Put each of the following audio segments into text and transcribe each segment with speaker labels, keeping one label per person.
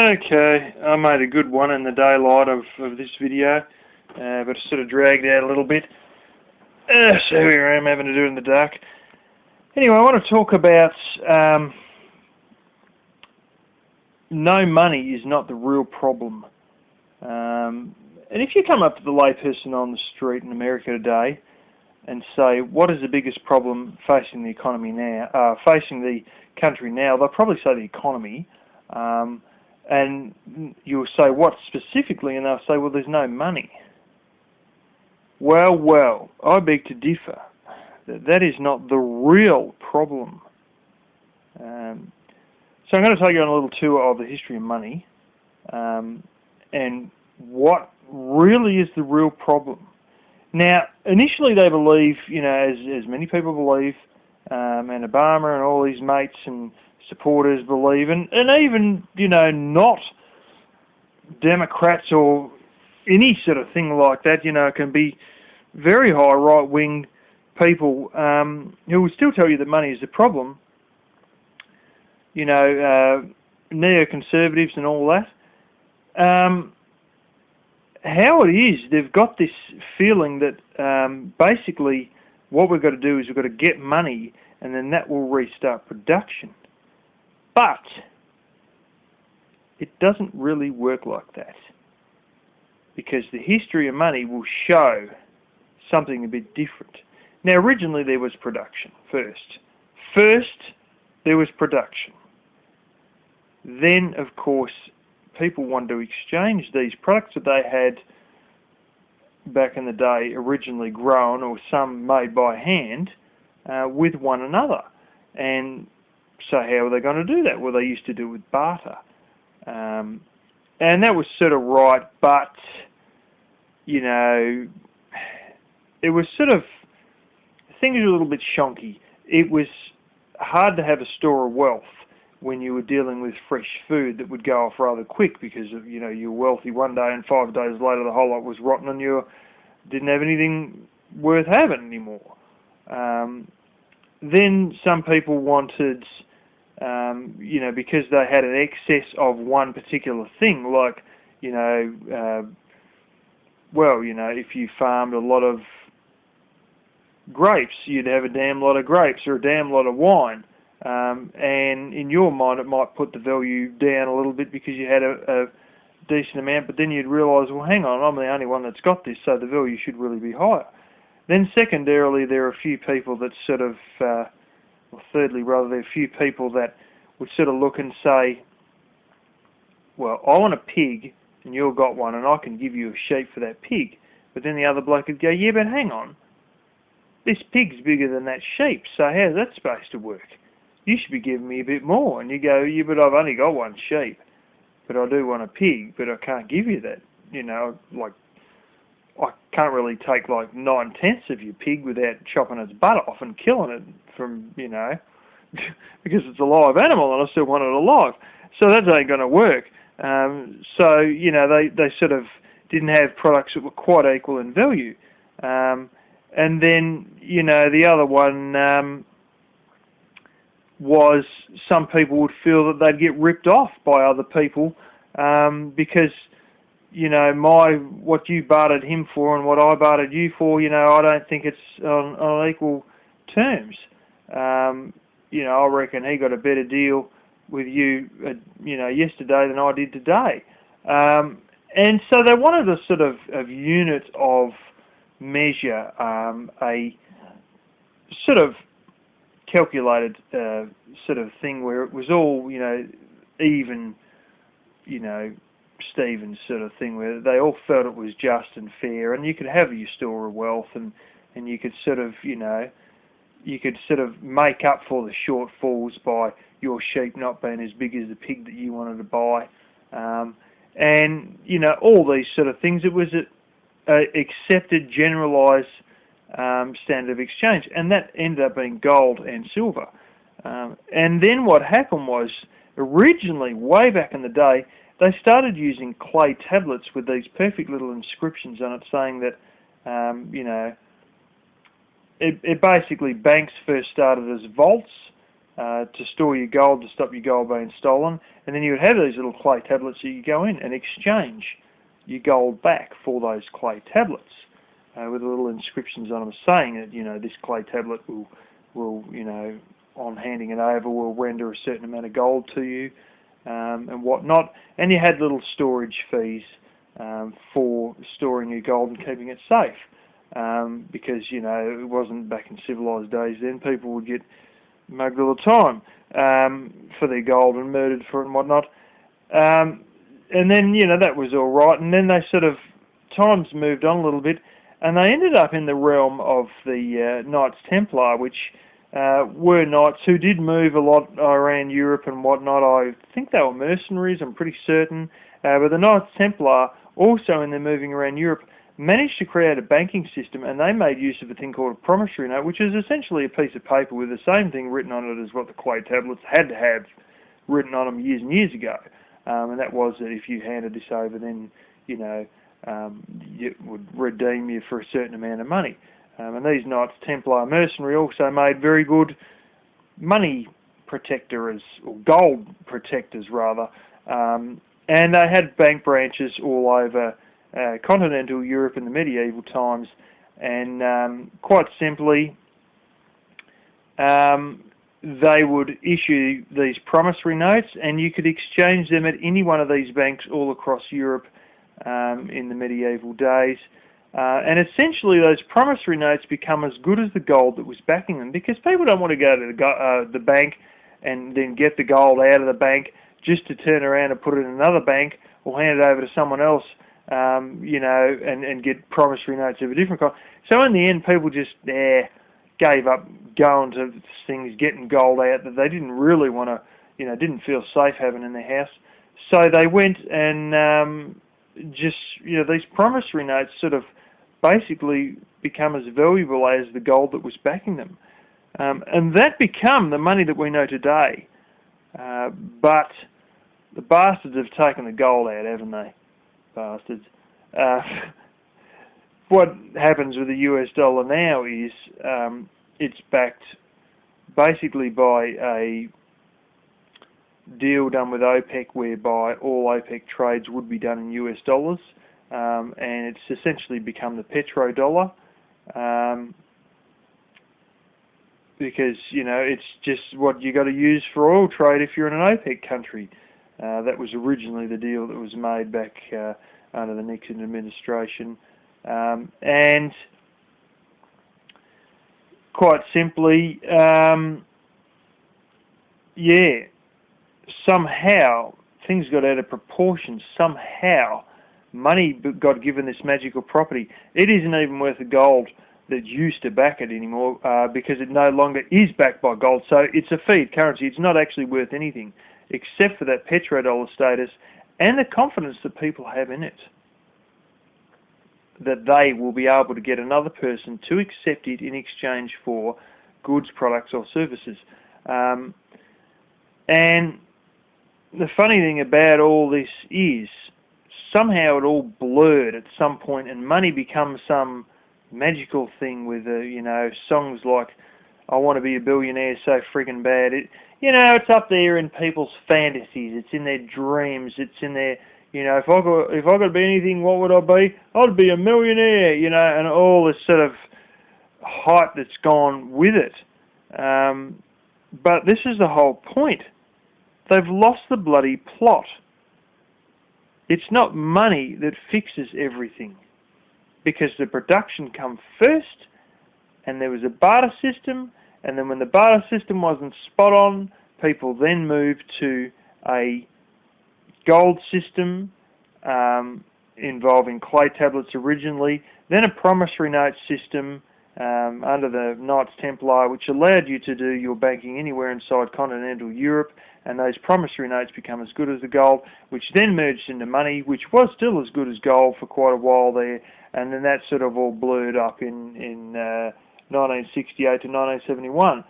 Speaker 1: Okay, I made a good one in the daylight of this video, but it sort of dragged out a little bit. So here I am having to do it in the dark. Anyway, I want to talk about no money is not the real problem. And if you come up to the layperson on the street in America today and say, what is the biggest problem facing the economy now, facing the country now, they'll probably say the economy. And you'll say, what specifically? And they'll say, well, there's no money. Well, I beg to differ. That is not the real problem. So I'm going to take you on a little tour of the history of money and what really is the real problem. Now, initially they believe, as many people believe, and Obama and all these mates and supporters believe, and even, not Democrats or any sort of thing like that, can be very high right-wing people who will still tell you that money is the problem, neoconservatives and all that. How it is, they've got this feeling that basically what we've got to do is we've got to get money and then that will restart production. But it doesn't really work like that, because the history of money will show something a bit different. Now, originally there was production first. First, there was production. Then, of course, people wanted to exchange these products that they had back in the day originally grown or some made by hand with one another. And so how were they going to do that? Well, they used to do it with barter. And that was sort of right, but, it was sort of, things were a little bit shonky. It was hard to have a store of wealth when you were dealing with fresh food that would go off rather quick because, you were wealthy one day and 5 days later the whole lot was rotten and you didn't have anything worth having anymore. Then some people wanted, because they had an excess of one particular thing, like, if you farmed a lot of grapes, you'd have a damn lot of grapes or a damn lot of wine. And in your mind, it might put the value down a little bit because you had a decent amount, but then you'd realise, well, hang on, I'm the only one that's got this, so the value should really be higher. Then secondarily, there are a few people that sort of, thirdly rather, there are a few people that would sort of look and say, well, I want a pig, and you've got one, and I can give you a sheep for that pig. But then the other bloke would go, yeah, but hang on, this pig's bigger than that sheep, so how's that supposed to work? You should be giving me a bit more. And you go, yeah, but I've only got one sheep, but I do want a pig, but I can't give you that. I can't really take like 9/10 of your pig without chopping its butt off and killing it from, because it's a live animal and I still want it alive. So that ain't going to work. They sort of didn't have products that were quite equal in value. And then, the other one was some people would feel that they'd get ripped off by other people because, what you bartered him for and what I bartered you for, I don't think it's on equal terms. I reckon he got a better deal with you, yesterday than I did today. And so they wanted a sort of unit of measure, a sort of calculated sort of thing where it was all, even, Stevens sort of thing, where they all felt it was just and fair, and you could have your store of wealth, and you could sort of, make up for the shortfalls by your sheep not being as big as the pig that you wanted to buy, and all these sort of things. It was a accepted, generalised standard of exchange, and that ended up being gold and silver. And then what happened was, originally, way back in the day, they started using clay tablets with these perfect little inscriptions on it saying that, it basically, banks first started as vaults, to store your gold, to stop your gold being stolen. And then you would have these little clay tablets that you go in and exchange your gold back for those clay tablets, with little inscriptions on them saying that, this clay tablet will on handing it over, will render a certain amount of gold to you, and whatnot. And you had little storage fees for storing your gold and keeping it safe, because it wasn't back in civilized days then. People would get mugged all the time for their gold and murdered for it and whatnot. And then that was all right. And then they sort of times moved on a little bit, and they ended up in the realm of the Knights Templar, which were knights who did move a lot around Europe and whatnot. I think they were mercenaries, I'm pretty certain. But the Knights Templar, also in their moving around Europe, managed to create a banking system, and they made use of a thing called a promissory note, which is essentially a piece of paper with the same thing written on it as what the clay tablets had to have written on them years and years ago. And that was that if you handed this over, then it would redeem you for a certain amount of money. And these Knights Templar mercenary also made very good money protectors, or gold protectors rather, and they had bank branches all over continental Europe in the medieval times, and quite simply they would issue these promissory notes, and you could exchange them at any one of these banks all across Europe in the medieval days. And essentially those promissory notes become as good as the gold that was backing them, because people don't want to go to the bank and then get the gold out of the bank just to turn around and put it in another bank or hand it over to someone else, and get promissory notes of a different kind. So in the end, people just gave up going to things, getting gold out that they didn't really want to, didn't feel safe having in their house. So they went and these promissory notes sort of basically become as valuable as the gold that was backing them. And that become the money that we know today. But the bastards have taken the gold out, haven't they? Bastards. What happens with the US dollar now is it's backed basically by a deal done with OPEC, whereby all OPEC trades would be done in US dollars, and it's essentially become the petrodollar, because it's just what you got to use for oil trade if you're in an OPEC country. That was originally the deal that was made back under the Nixon administration, and quite simply, somehow things got out of proportion. Somehow money got given this magical property. It isn't even worth the gold that used to back it anymore, because it no longer is backed by gold. So it's a fiat currency. It's not actually worth anything except for that petrodollar status and the confidence that people have in it, that they will be able to get another person to accept it in exchange for goods, products or services. And the funny thing about all this is somehow it all blurred at some point, and money becomes some magical thing with songs like "I Want to Be a Billionaire So Friggin' Bad." It's up there in people's fantasies. It's in their dreams. It's in their, if I could be anything, what would I be? I'd be a millionaire. And all this sort of hype that's gone with it. But this is the whole point. They've lost the bloody plot. It's not money that fixes everything, because the production come first, and there was a barter system, and then when the barter system wasn't spot on, people then moved to a gold system involving clay tablets originally, then a promissory note system under the Knights Templar, which allowed you to do your banking anywhere inside continental Europe, and those promissory notes become as good as the gold, which then merged into money, which was still as good as gold for quite a while there, and then that sort of all blurred up in 1968 to 1971,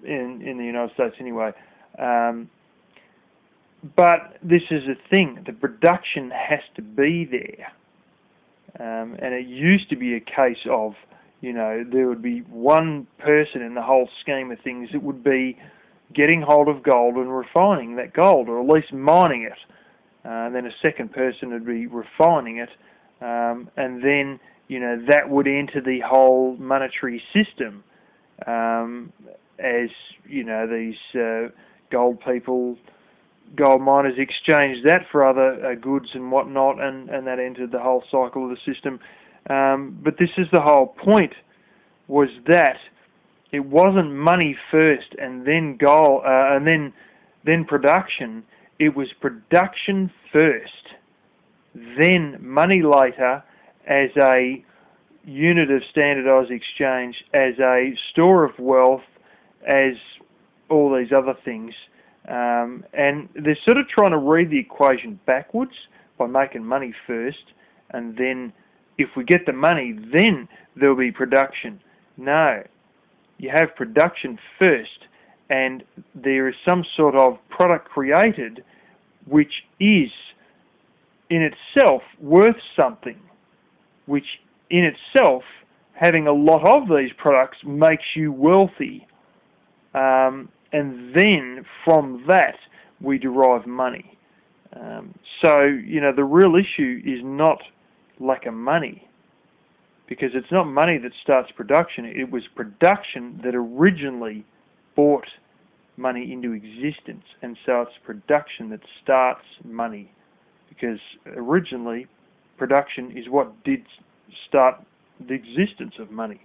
Speaker 1: in the United States anyway. But this is the thing, the production has to be there. And it used to be a case of, there would be one person in the whole scheme of things that would be getting hold of gold and refining that gold, or at least mining it. And then a second person would be refining it, and then that would enter the whole monetary system, as these gold miners exchanged that for other goods and whatnot, and that entered the whole cycle of the system. But this is the whole point, was that it wasn't money first and then gold, and then production. It was production first, then money later, as a unit of standardised exchange, as a store of wealth, as all these other things. And they're sort of trying to read the equation backwards by making money first, and then if we get the money, then there'll be production. No, you have production first, and there is some sort of product created which is in itself worth something, which in itself, having a lot of these products makes you wealthy. And then from that we derive money. So the real issue is not lack of money, because it's not money that starts production. It was production that originally brought money into existence, and so it's production that starts money, because originally production is what did start the existence of money.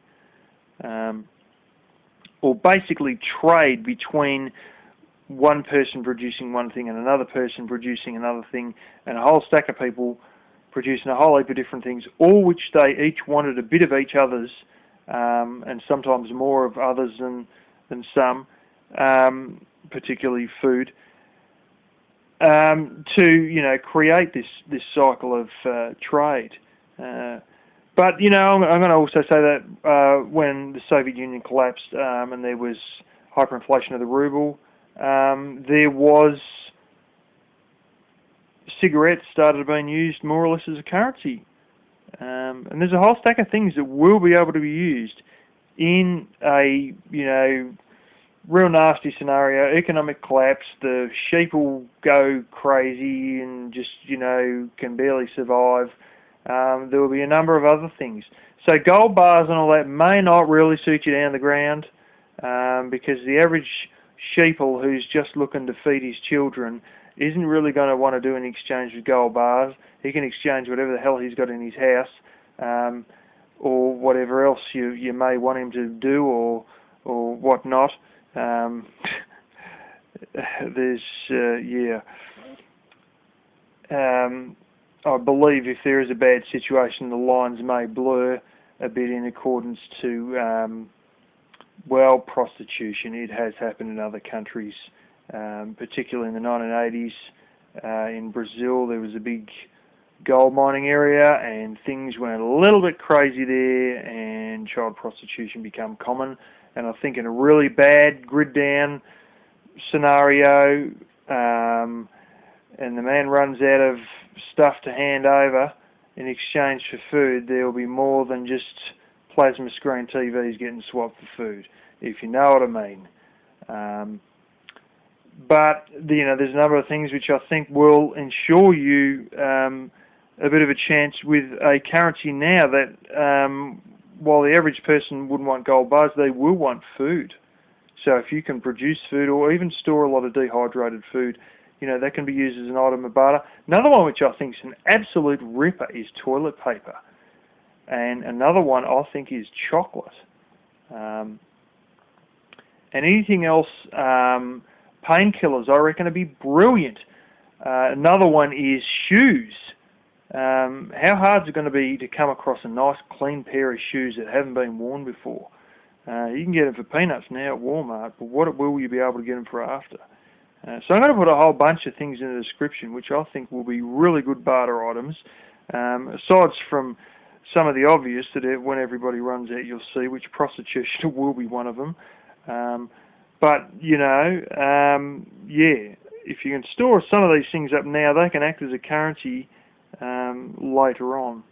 Speaker 1: Or basically trade between one person producing one thing and another person producing another thing, and a whole stack of people producing a whole heap of different things, all which they each wanted a bit of each other's, and sometimes more of others than some, particularly food, to create this cycle of trade. But I'm going to also say that when the Soviet Union collapsed, and there was hyperinflation of the ruble, there was cigarettes started being used more or less as a currency, and there's a whole stack of things that will be able to be used in a real nasty scenario, economic collapse. The sheep will go crazy and just can barely survive. There will be a number of other things. So gold bars and all that may not really suit you down the ground, because the average sheeple who's just looking to feed his children isn't really going to want to do an exchange with gold bars. He can exchange whatever the hell he's got in his house, or whatever else you may want him to do, or whatnot. I believe if there is a bad situation, the lines may blur a bit in accordance to, prostitution. It has happened in other countries, particularly in the 1980s. In Brazil, there was a big gold mining area, and things went a little bit crazy there, and child prostitution became common. And I think in a really bad grid down scenario, and the man runs out of stuff to hand over in exchange for food, there will be more than just plasma screen TVs getting swapped for food, if you know what I mean. But there's a number of things which I think will ensure you a bit of a chance with a currency now that, while the average person wouldn't want gold bars, they will want food. So if you can produce food, or even store a lot of dehydrated food, that can be used as an item of barter. Another one which I think is an absolute ripper is toilet paper. And another one I think is chocolate. And anything else, painkillers, I reckon would be brilliant. Another one is shoes. How hard is it going to be to come across a nice clean pair of shoes that haven't been worn before? You can get them for peanuts now at Walmart, but what will you be able to get them for after? So I'm going to put a whole bunch of things in the description which I think will be really good barter items, aside from some of the obvious that when everybody runs out you'll see, which prostitution will be one of them. But if you can store some of these things up now, they can act as a currency later on.